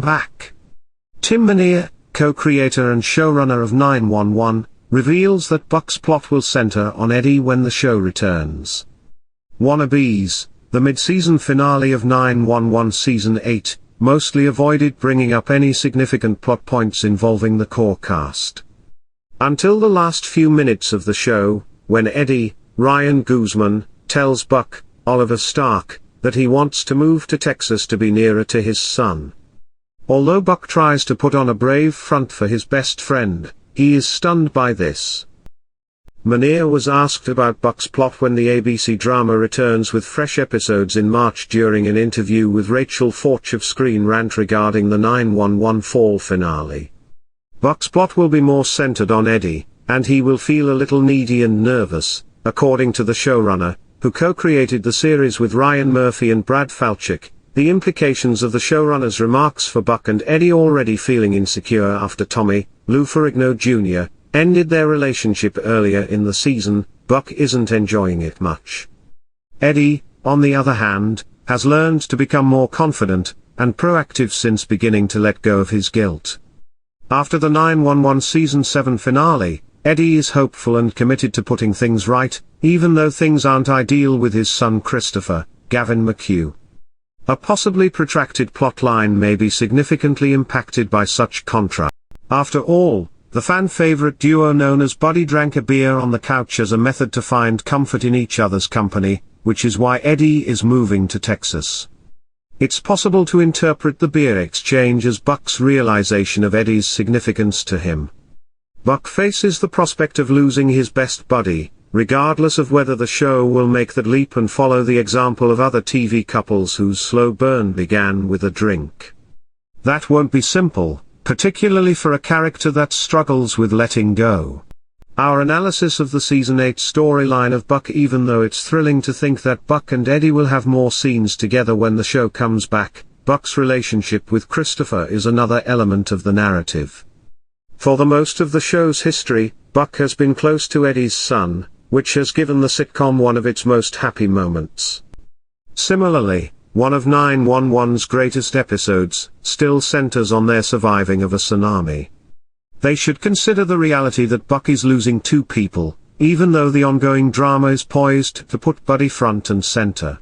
back. Tim Minear, co-creator and showrunner of 911, reveals that Buck's plot will center on Eddie when the show returns. Wannabes, the mid-season finale of 911 Season 8, mostly avoided bringing up any significant plot points involving the core cast. Until the last few minutes of the show, when Eddie, Ryan Guzman, tells Buck, Oliver Stark, that he wants to move to Texas to be nearer to his son. Although Buck tries to put on a brave front for his best friend, he is stunned by this. Minear was asked about Buck's plot when the ABC drama returns with fresh episodes in March during an interview with Rachel Forch of Screen Rant regarding the 911 fall finale. Buck's plot will be more centered on Eddie, and he will feel a little needy and nervous, according to the showrunner, who co-created the series with Ryan Murphy and Brad Falchuk. The implications of the showrunner's remarks for Buck and Eddie already feeling insecure after Tommy, Lou Ferrigno Jr., ended their relationship earlier in the season. Buck isn't enjoying it much. Eddie, on the other hand, has learned to become more confident and proactive since beginning to let go of his guilt. After the 911 Season 7 finale, Eddie is hopeful and committed to putting things right, even though things aren't ideal with his son Christopher, Gavin McHugh. A possibly protracted plotline may be significantly impacted by such contrast. After all, the fan-favorite duo known as Buddy drank a beer on the couch as a method to find comfort in each other's company, which is why Eddie is moving to Texas. It's possible to interpret the beer exchange as Buck's realization of Eddie's significance to him. Buck faces the prospect of losing his best buddy, regardless of whether the show will make that leap and follow the example of other TV couples whose slow burn began with a drink. That won't be simple, particularly for a character that struggles with letting go. Our analysis of the Season 8 storyline of Buck. Even though it's thrilling to think that Buck and Eddie will have more scenes together when the show comes back, Buck's relationship with Christopher is another element of the narrative. For the most of the show's history, Buck has been close to Eddie's son, which has given the sitcom one of its most happy moments. Similarly, one of 911's greatest episodes still centers on their surviving of a tsunami. They should consider the reality that Buck is losing two people, even though the ongoing drama is poised to put Buddy front and center.